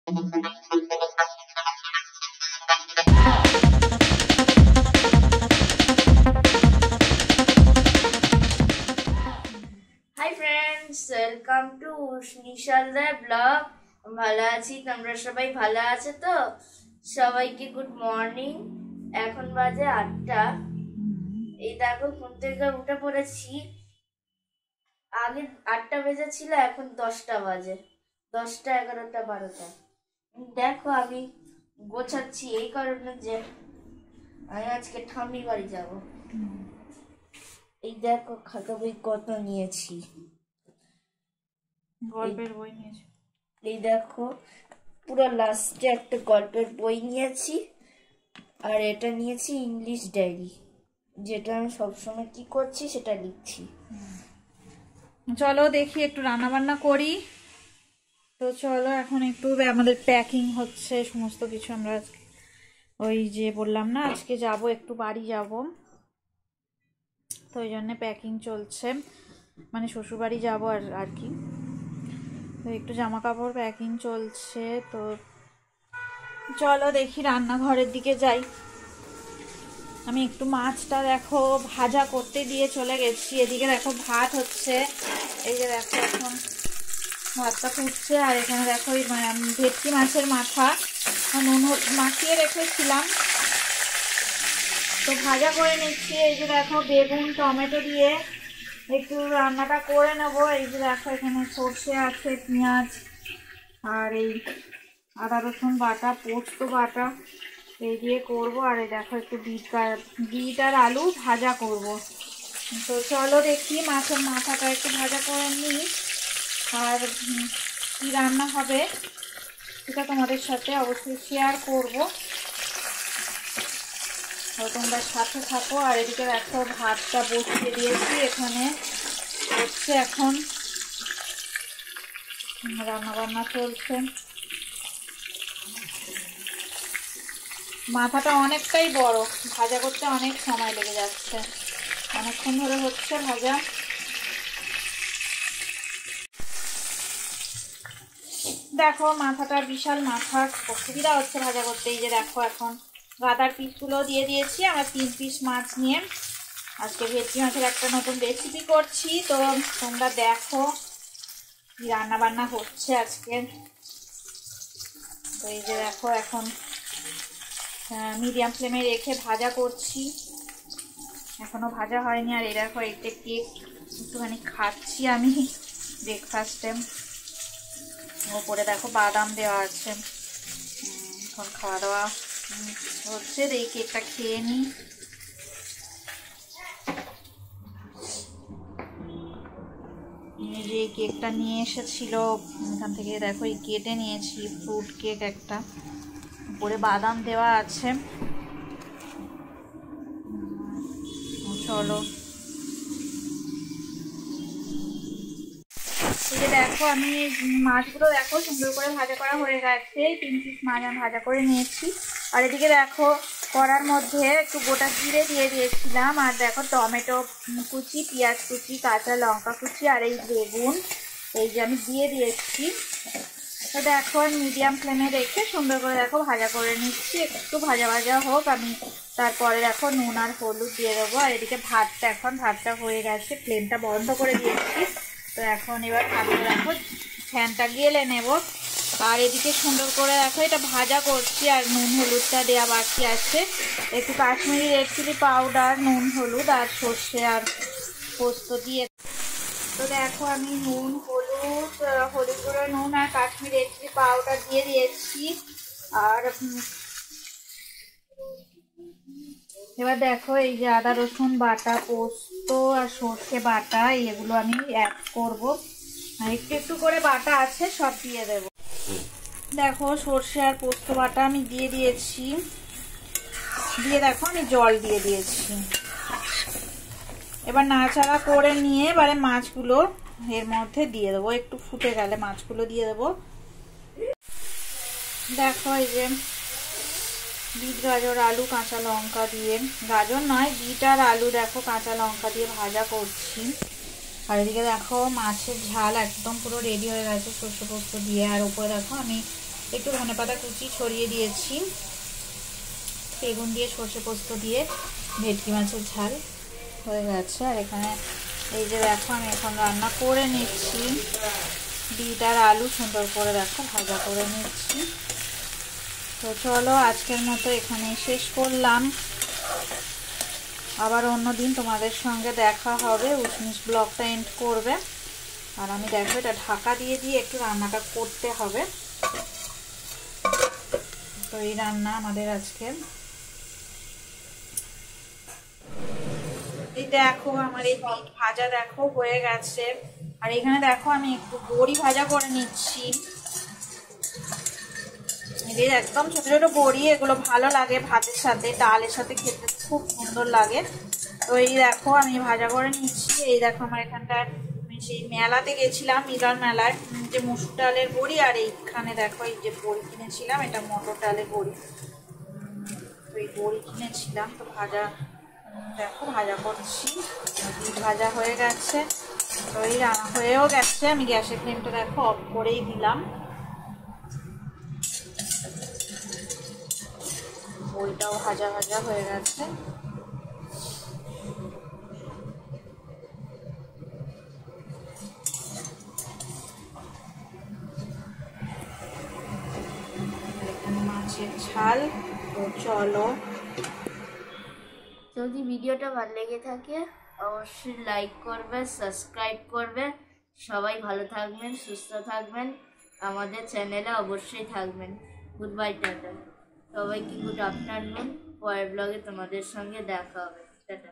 High friends, welcome to নিশালদার blog. ভালো আছি, তোমরা সবাই ভালো আছো তো? সবাইকে গুড মর্নিং। এখন বাজে 8টা। এই দেখো ঘুম থেকে উঠে পড়েছি। আগে 8টা বেজেছিল, এখন 10টা বাজে। 10টা, 11টা, 12টা। দেখো আমি গোছাচ্ছি এই কারণে যে আমি আজকে ঠাম্মি বাড়ি যাব। এই দেখো খাতা বই কত নিয়েছি। গল্পের বই নিয়েছি। এই দেখো পুরো লাস্টে একটা গল্পের বই নিয়েছি, আর এটা নিয়েছি ইংলিশ ডায়েরি, যেটা আমি সবসময় কি করছি সেটা লিখছি। চলো দেখি একটু রান্না বান্না করি। তো চলো এখন একটু আমাদের প্যাকিং হচ্ছে সমস্ত কিছু। আমরা আজকে ওই যে বললাম না আজকে যাব, একটু বাড়ি যাব, তো ওই জন্য প্যাকিং চলছে, মানে শ্বশুর বাড়ি যাবো আর কি। তো একটু জামা কাপড় প্যাকিং চলছে। তো চলো দেখি রান্নাঘরের দিকে যাই। আমি একটু মাছটা দেখো ভাজা করতে দিয়ে চলে গেছি। এদিকে দেখো ভাত হচ্ছে, এই যে দেখো এখন ভাতটা ফুটছে। আর এখানে দেখো ভেটকি মাছের মাথা নুন মাখিয়ে রেখেছিলাম, তো ভাজা করে নিচ্ছি। এই যে দেখো বেগুন টমেটো দিয়ে একটু রান্নাটা করে নেবো। এই যে দেখো এখানে সর্ষে আছে, পেঁয়াজ আর এই আদা রসুন বাটা, পোস্ত বাটা, এই দিয়ে করবো। আর এই দেখো একটু বিট আর আলু ভাজা করব। তো চলো দেখি মাছের মাথাটা একটু ভাজা করে নিই, আর কি রান্না হবে সেটা তোমাদের সাথে অবশ্যই শেয়ার করবো। তোমরা সাথে থাকো। আর এদিকে দেখো ভাতটা বসিয়ে দিয়েছি, এখানে হচ্ছে এখন রান্না বান্না চলছে। মাথাটা অনেকটাই বড়, ভাজা করতে অনেক সময় লেগে যাচ্ছে, অনেকক্ষণ ধরে হচ্ছে ভাজা। দেখো মাথাটা বিশাল মাথা, অসুবিধা হচ্ছে ভাজা করতে। এই যে দেখো এখন গাদার পিসগুলো দিয়ে দিয়েছি। আমরা 3 পিস মাছ নিয়ে আজকে ভেটকি মাছের একটা নতুন রেসিপি করছি। তো তোমরা দেখো কি রান্না বান্না হচ্ছে আজকে। তো এই যে দেখো এখন মিডিয়াম ফ্লেমে রেখে ভাজা করছি, এখনো ভাজা হয়নি। আর এই দেখো একটা কেক একটুখানি খাচ্ছি আমি ব্রেকফাস্টে। ওপরে দেখো বাদাম দেওয়া আছে। এখন খাওয়া দাওয়া হচ্ছে, এই কেকটা খেয়ে নিই। যে কেকটা নিয়ে এসেছিল এখান থেকে দেখো এই কেটে নিয়েছি, ফ্রুট কেক একটা, উপরে বাদাম দেওয়া আছে। চলো এই যে দেখো আমি মাছগুলো দেখো সুন্দর করে ভাজা করা হয়ে গেছে। 3 পিস মাছ আমি ভাজা করে নিয়েছি। আর এদিকে দেখো কড়ার মধ্যে একটু গোটা জিরে দিয়ে দিয়েছিলাম, আর দেখো টমেটো কুচি, পেঁয়াজ কুচি, কাঁচা লঙ্কা কুচি আর এই বেগুন এই যে আমি দিয়ে দিয়েছি। তো দেখো মিডিয়াম ফ্লেমে রেখে সুন্দর করে দেখো ভাজা করে নিচ্ছি। একটু ভাজা ভাজা হোক, আমি তারপরে দেখো নুন আর হলুদ দিয়ে দেবো। আর এদিকে ভাতটা হয়ে গেছে, ফ্লেমটা বন্ধ করে দিয়েছি। তো এখন এবার ভাতটা দেখো ফ্যানটা গেলে নেব। আর এদিকে সুন্দর করে দেখো এটা ভাজা করছি, আর নুন হলুদটা দেওয়া বাকি আছে। একটু কাশ্মীরি রেড চিলি পাউডার, নুন হলুদ আর সর্ষে আর পোস্ত দিয়ে। তো দেখো আমি নুন হলুদ গুঁড়ো, নুন আর কাশ্মীরি রেড চিলি পাউডার দিয়ে দিয়েছি। আর এবার দেখো এই যে আদা রসুন বাটা, পোস্ত আর সর্ষে বাটা এগুলো আমি অ্যাড করব। একটু একটু করে বাটা আছে, সব দিয়ে দেব। দেখো সর্ষে আর পোস্ত বাটা আমি দিয়ে দিয়েছি, দিয়ে দেখো আমি জল দিয়ে দিয়েছি। এবার নাড়াচাড়া করে নিয়ে এবারে মাছগুলো এর মধ্যে দিয়ে দেবো। একটু ফুটে গেলে মাছগুলো দিয়ে দেবো। দেখো এই যে বিট গাজর আলু কাঁচা লঙ্কা দিয়ে, গাজর নয় বিট আর আলু দেখো কাঁচা লঙ্কা দিয়ে ভাজা করছি। আর এদিকে দেখো মাছের ঝাল একদম পুরো রেডি হয়ে গেছে সর্ষে পোস্ত দিয়ে। আর উপরে দেখো আমি একটু ধনেপাতা কুচি ছড়িয়ে দিয়েছি। বেগুন দিয়ে সর্ষে পোস্ত দিয়ে ভেটকি মাছের ঝাল হয়ে গেছে। আর এখানে এই যে দেখো আমি এখন রান্না করে নিচ্ছি, বিট আর আলু সুন্দর করে দেখো ভাজা করে নিচ্ছি। তো চলো আজকের মতো এখানেই শেষ করলাম, আবার অন্যদিন তোমাদের সঙ্গে দেখা হবে। উষ্মিস ব্লগটা এন্ড করবে, আর আমি দেখো এটা ঢাকা দিয়ে একটু রান্নাটা করতে হবে। তো এই রান্না আমাদের আজকে। এই দেখো আমার এই বিট ভাজা দেখো হয়ে গেছে। আর এখানে দেখো আমি একটু বড়ি ভাজা করে নিচ্ছি। এই একদম ছোট ছোট বড়ি, এগুলো ভালো লাগে ভাতের সাথে, ডালের সাথে খেতে খুব সুন্দর লাগে। তো এই দেখো আমি ভাজা করে নিচ্ছি। এই দেখো আমার এখানটায় সেই মেলাতে গেছিলাম, মিলন মেলায়, যে মসুর ডালের বড়ি, আর এইখানে দেখো এই যে বড়ি কিনেছিলাম, এটা মটর ডালের বড়ি। তো এই বড়ি কিনেছিলাম, তো ভাজা দেখো ভাজা করছি। ভাজা হয়ে গেছে, তো এই রান্না হয়েও গেছে। আমি গ্যাসের ফ্লেমটা দেখো অফ করেই দিলাম। বড়িটাও ভাজা ভাজা হয়ে গেছে। এখানে মাছের ঝাল। তো চলো, যদি ভিডিওটা ভালো লেগে থাকে অবশ্যই লাইক করবে, সাবস্ক্রাইব করবে। সবাই ভালো থাকবেন, সুস্থ থাকবেন, আমাদের চ্যানেলে অবশ্যই থাকবেন। Good bye, tata. সবাইকে গুড আফটারনুন। পরের ব্লগে তোমাদের সঙ্গে দেখা হবে। টাটা।